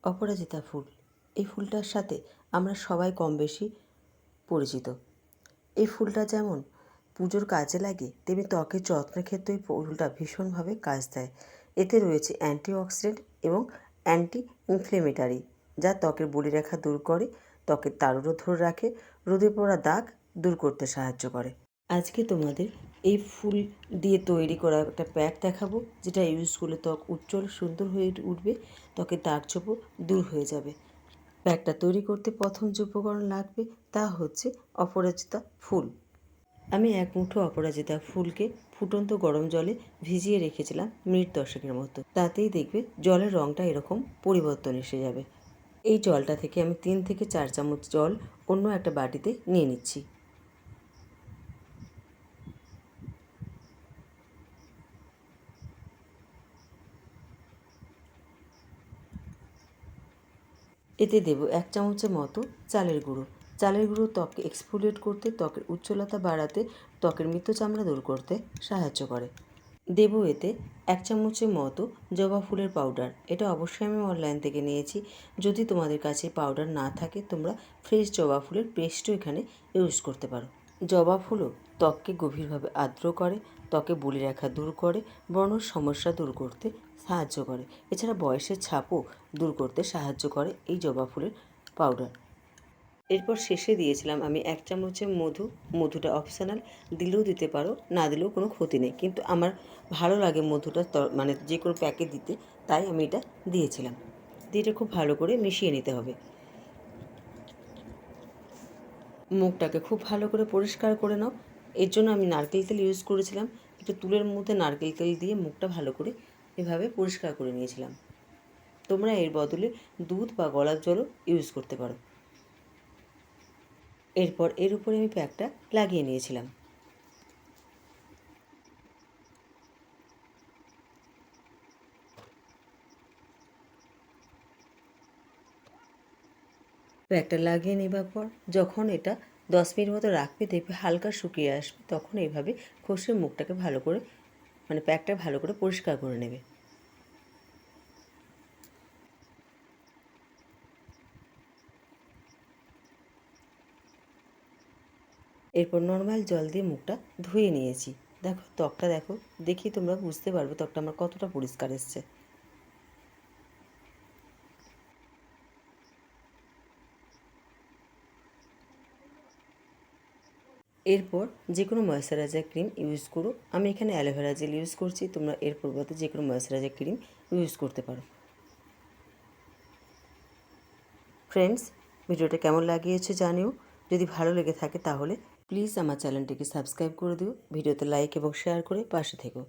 অপরাজিতা ফুল, এই ফুলটার সাথে আমরা সবাই কম বেশি পরিচিত। এই ফুলটা যেমন পুজোর কাজে লাগে, তেমনি ত্বকের যত্নের ক্ষেত্রে এই ফুলটা ভীষণভাবে কাজ দেয়। এতে রয়েছে অ্যান্টিঅক্সিডেন্ট এবং অ্যান্টি ইনফ্লেমেটারি, যা ত্বকের বলিরেখা দূর করে, ত্বকের তারুণ্য ধরে রাখে, রোদে পড়া দাগ দূর করতে সাহায্য করে। আজকে তোমাদের এই ফুল দিয়ে তৈরি করা একটা প্যাক দেখাবো, যেটা ইউজ করলে ত্বক উজ্জ্বল সুন্দর হয়ে উঠবে, ত্বকের দাগ ছোপও দূর হয়ে যাবে। প্যাকটা তৈরি করতে প্রথম যে উপকরণ লাগবে তা হচ্ছে অপরাজিতা ফুল। আমি 1 মুঠো অপরাজিতা ফুলকে ফুটন্ত গরম জলে ভিজিয়ে রেখেছিলাম মিনিট 10 মতো। তাতেই দেখবে জলের রঙটা এরকম পরিবর্তন এসে যাবে। এই জলটা থেকে আমি 3 থেকে 4 চামচ জল অন্য একটা বাটিতে নিয়ে নিচ্ছি। এতে দেব 1 চামচের মতো চালের গুঁড়ো। চালের গুঁড়ো ত্বককে এক্সফোলিয়েট করতে, ত্বকের উজ্জ্বলতা বাড়াতে, ত্বকের মৃত চামড়া দূর করতে সাহায্য করে। দেব এতে 1 চামচের মতো জবা ফুলের পাউডার। এটা অবশ্যই আমি অনলাইন থেকে নিয়েছি। যদি তোমাদের কাছে পাউডার না থাকে, তোমরা ফ্রেশ জবা ফুলের পেস্টও এখানে ইউজ করতে পারো। জবা ফুলও ত্বককে গভীরভাবে আর্দ্র করে, ত্বকে বলিরেখা দূর করে, ব্রণর সমস্যা দূর করতে সাহায্য করে। এছাড়া বয়সের ছাপও দূর করতে সাহায্য করে এই জবা ফুলের পাউডার। এরপর শেষে দিয়েছিলাম আমি 1 চামচের মধু। মধুটা অপশনাল, দিলেও দিতে পারো, না দিলেও কোনো ক্ষতি নেই, কিন্তু আমার ভালো লাগে মধুটা মানে যে কোনো প্যাকে দিতে, তাই আমি এটা দিয়েছিলাম। দিয়ে এটা খুব ভালো করে মিশিয়ে নিতে হবে। মুখটাকে খুব ভালো করে পরিষ্কার করে নাও। এর জন্য আমি নারকেল তেল ইউজ করেছিলাম। একটু তুলের মধ্যে নারকেল তেল দিয়ে মুখটা ভালো করে এভাবে পরিষ্কার করে নিয়েছিলাম। তোমরা এর বদলে দুধ বা গলার জলও ইউজ করতে পারো। এরপর এর উপরে আমি প্যাকটা লাগিয়ে নিয়েছিলাম। প্যাকটা লাগিয়ে নেবার পর যখন এটা 10 মিনিট মতো রাখবে, দেখবে হালকা শুকিয়ে আসবে, তখন এইভাবে ঘষে মুখটাকে ভালো করে মানে প্যাকটা ভালো করে পরিষ্কার করে নেবে। এরপর নর্মাল জল দিয়ে মুখটা ধুয়ে নিয়েছি। দেখো ত্বকটা দেখো, দেখি তোমরা বুঝতে পারবে ত্বকটা আমার কতটা পরিষ্কার এসছে। এরপর যে কোনো ময়েশ্চারাইজার ক্রিম ইউজ করো। আমি এখানে অ্যালোভেরা জেল ইউজ করছি, তোমরা এর পরিবর্তে যে কোনো ময়েশ্চারাইজার ক্রিম ইউজ করতে পারো। ফ্রেন্ডস, ভিডিওটা কেমন লাগিয়েছে জানিও। যদি ভালো লেগে থাকে তাহলে প্লিজ আমার চ্যানেলটিকে সাবস্ক্রাইব করে দিও। ভিডিওতে লাইক এবং শেয়ার করে পাশে থেকো।